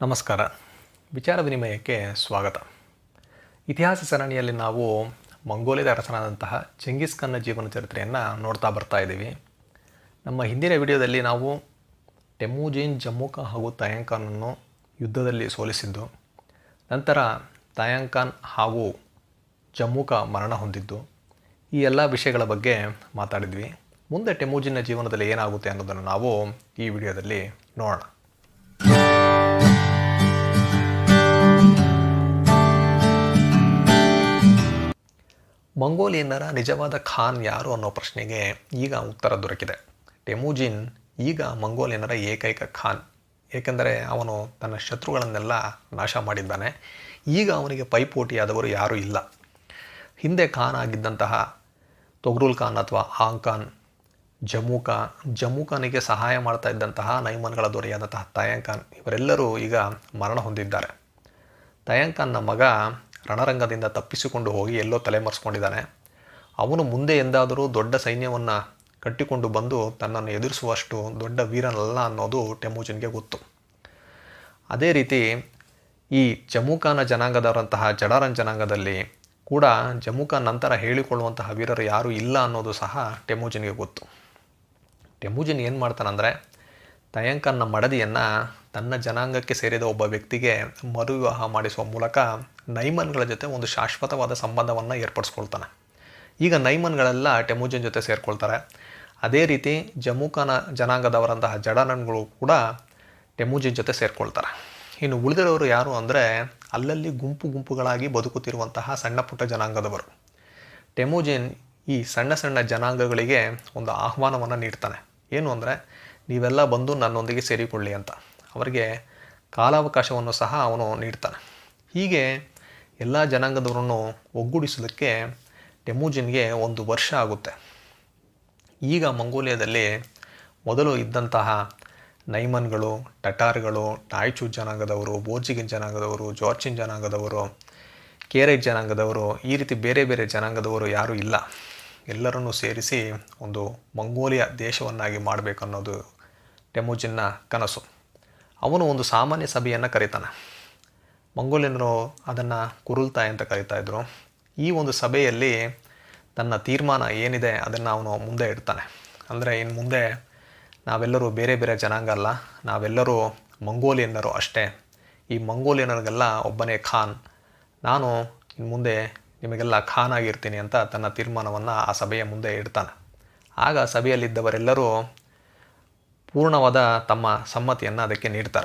ನಮಸ್ಕಾರ. ವಿಚಾರ ವಿನಿಮಯಕ್ಕೆ ಸ್ವಾಗತ. ಇತಿಹಾಸ ಸರಣಿಯಲ್ಲಿ ನಾವು ಮಂಗೋಲಿಯದ ಅರಸನಾದಂತಹ ಚೆಂಗಿಸ್ ಖಾನ್ನ ಜೀವನ ಚರಿತ್ರೆಯನ್ನು ನೋಡ್ತಾ ಬರ್ತಾ ಇದ್ದೀವಿ. ನಮ್ಮ ಹಿಂದಿನ ವಿಡಿಯೋದಲ್ಲಿ ನಾವು ಟೆಮುಜಿನ್, ಜಮ್ಮುಕ ಹಾಗೂ ತಯಾಂಗ್ ಖಾನನ್ನು ಯುದ್ಧದಲ್ಲಿ ಸೋಲಿಸಿದ್ದು, ನಂತರ ತಯಾಂಗ್ ಖಾನ್ ಹಾಗೂ ಜಮ್ಮುಕ ಮರಣ ಹೊಂದಿದ್ದು, ಈ ಎಲ್ಲ ವಿಷಯಗಳ ಬಗ್ಗೆ ಮಾತಾಡಿದ್ವಿ. ಮುಂದೆ ಟೆಮುಜಿನ್ನ ಜೀವನದಲ್ಲಿ ಏನಾಗುತ್ತೆ ಅನ್ನೋದನ್ನು ನಾವು ಈ ವಿಡಿಯೋದಲ್ಲಿ ನೋಡೋಣ. ಮಂಗೋಲಿಯನ್ನರ ನಿಜವಾದ ಖಾನ್ ಯಾರು ಅನ್ನೋ ಪ್ರಶ್ನೆಗೆ ಈಗ ಉತ್ತರ ದೊರಕಿದೆ. ಟೆಮುಜಿನ್ ಈಗ ಮಂಗೋಲಿಯನ್ನರ ಏಕೈಕ ಖಾನ್, ಏಕೆಂದರೆ ಅವನು ತನ್ನ ಶತ್ರುಗಳನ್ನೆಲ್ಲ ನಾಶ ಮಾಡಿದ್ದಾನೆ. ಈಗ ಅವನಿಗೆ ಪೈಪೋಟಿಯಾದವರು ಯಾರೂ ಇಲ್ಲ. ಹಿಂದೆ ಖಾನ್ ಆಗಿದ್ದಂತಹ ತೊಗ್ರುಲ್ ಖಾನ್ ಅಥವಾ ಆಂಗ್ ಖಾನ್, ಜಮ್ಮುಖಾನಿಗೆ ಸಹಾಯ ಮಾಡ್ತಾ ಇದ್ದಂತಹ ನೈಮನ್ಗಳ ದೊರೆಯಾದಂತಹ ತಯಾಂಗ್ ಖಾನ್, ಇವರೆಲ್ಲರೂ ಈಗ ಮರಣ ಹೊಂದಿದ್ದಾರೆ. ತಯಾಂಗ್ ಖಾನ್ನ ಮಗ ರಣರಂಗದಿಂದ ತಪ್ಪಿಸಿಕೊಂಡು ಹೋಗಿ ಎಲ್ಲೋ ತಲೆಮರೆಸ್ಕೊಂಡಿದ್ದಾನೆ. ಅವನು ಮುಂದೆ ಎಂದಾದರೂ ದೊಡ್ಡ ಸೈನ್ಯವನ್ನು ಕಟ್ಟಿಕೊಂಡು ಬಂದು ತನ್ನನ್ನು ಎದುರಿಸುವಷ್ಟು ದೊಡ್ಡ ವೀರನಲ್ಲ ಅನ್ನೋದು ಟೆಮುಜಿನ್ಗೆ ಗೊತ್ತು. ಅದೇ ರೀತಿ ಈ ಜಮ್ಮುಖಾನ ಜನಾಂಗದವರಂತಹ ಜಡಾರನ್ ಜನಾಂಗದಲ್ಲಿ ಕೂಡ ಜಮ್ಮುಖಾನ್ ನಂತರ ಹೇಳಿಕೊಳ್ಳುವಂತಹ ವೀರರು ಯಾರೂ ಇಲ್ಲ ಅನ್ನೋದು ಸಹ ಟೆಮುಜಿನ್ಗೆ ಗೊತ್ತು. ಟೆಮುಜಿನ್ ಏನು ಮಾಡ್ತಾನಂದರೆ, ತಯಾಂಗ್ ಖಾನ್ನ ಮಡದಿಯನ್ನು ತನ್ನ ಜನಾಂಗಕ್ಕೆ ಸೇರಿದ ಒಬ್ಬ ವ್ಯಕ್ತಿಗೆ ಮರುವಿವಾಹ ಮಾಡಿಸುವ ಮೂಲಕ ನೈಮನ್ಗಳ ಜೊತೆ ಒಂದು ಶಾಶ್ವತವಾದ ಸಂಬಂಧವನ್ನು ಏರ್ಪಡಿಸ್ಕೊಳ್ತಾನೆ. ಈಗ ನೈಮನ್ಗಳೆಲ್ಲ ಟೆಮುಜಿನ್ ಜೊತೆ ಸೇರಿಕೊಳ್ತಾರೆ. ಅದೇ ರೀತಿ ಜಮ್ಮುಖಾನ ಜನಾಂಗದವರಂತಹ ಜಡಾರನ್ಗಳು ಕೂಡ ಟೆಮುಜಿನ್ ಜೊತೆ ಸೇರಿಕೊಳ್ತಾರೆ. ಇನ್ನು ಉಳಿದಿರೋರು ಯಾರು ಅಂದರೆ, ಅಲ್ಲಲ್ಲಿ ಗುಂಪುಗಳಾಗಿ ಬದುಕುತ್ತಿರುವಂತಹ ಸಣ್ಣ ಪುಟ್ಟ ಜನಾಂಗದವರು. ಟೆಮುಜಿನ್ ಈ ಸಣ್ಣ ಸಣ್ಣ ಜನಾಂಗಗಳಿಗೆ ಒಂದು ಆಹ್ವಾನವನ್ನು ನೀಡ್ತಾನೆ. ಏನು ಅಂದರೆ, ನೀವೆಲ್ಲ ಬಂದು ನನ್ನೊಂದಿಗೆ ಸೇರಿಕೊಳ್ಳಿ ಅಂತ. ಅವರಿಗೆ ಕಾಲಾವಕಾಶವನ್ನು ಸಹ ಅವನು ನೀಡ್ತಾನೆ. ಹೀಗೆ ಎಲ್ಲ ಜನಾಂಗದವರನ್ನು ಒಗ್ಗೂಡಿಸೋದಕ್ಕೆ ಟೆಮುಜಿನ್ಗೆ 1 ವರ್ಷ ಆಗುತ್ತೆ. ಈಗ ಮಂಗೋಲಿಯಾದಲ್ಲಿ ಮೊದಲು ಇದ್ದಂತಹ ನೈಮನ್ಗಳು, ಟಟಾರ್ಗಳು, ಟಾಯ್ಚು ಜನಾಂಗದವರು, ಬೋರ್ಜಿಗಿನ್ ಜನಾಂಗದವರು, ಜಾರ್ಚಿನ್ ಜನಾಂಗದವರು, ಕೇರೈಟ್ ಜನಾಂಗದವರು, ಈ ರೀತಿ ಬೇರೆ ಬೇರೆ ಜನಾಂಗದವರು ಯಾರೂ ಇಲ್ಲ. ಎಲ್ಲರನ್ನೂ ಸೇರಿಸಿ ಒಂದು ಮಂಗೋಲಿಯಾ ದೇಶವನ್ನಾಗಿ ಮಾಡಬೇಕನ್ನೋದು ಟೆಮುಜಿನ್ನ ಕನಸು. ಅವನು ಒಂದು ಸಾಮಾನ್ಯ ಸಭೆಯನ್ನು ಕರೀತಾನೆ. ಮಂಗೋಲಿಯನ್ನರು ಅದನ್ನು ಕುರುಲ್ತಾಯ್ ಅಂತ ಕರೀತಾಯಿದ್ರು. ಈ ಒಂದು ಸಭೆಯಲ್ಲಿ ತನ್ನ ತೀರ್ಮಾನ ಏನಿದೆ ಅದನ್ನು ಅವನು ಮುಂದೆ ಇಡ್ತಾನೆ. ಅಂದರೆ, ಇನ್ನು ಮುಂದೆ ನಾವೆಲ್ಲರೂ ಬೇರೆ ಬೇರೆ ಜನಾಂಗ ಅಲ್ಲ, ನಾವೆಲ್ಲರೂ ಮಂಗೋಲಿಯನ್ನರು ಅಷ್ಟೇ. ಈ ಮಂಗೋಲಿಯನ್ನರಿಗೆಲ್ಲ ಒಬ್ಬನೇ ಖಾನ್, ನಾನು ಇನ್ನು ಮುಂದೆ ನಿಮಗೆಲ್ಲ ಖಾನ್ ಆಗಿರ್ತೀನಿ ಅಂತ ತನ್ನ ತೀರ್ಮಾನವನ್ನು ಆ ಸಭೆಯ ಮುಂದೆ ಇಡ್ತಾನೆ. ಆಗ ಸಭೆಯಲ್ಲಿದ್ದವರೆಲ್ಲರೂ ಪೂರ್ಣವಾದ ತಮ್ಮ ಸಮ್ಮತಿಯನ್ನು ಅದಕ್ಕೆ ನೀಡ್ತಾರೆ.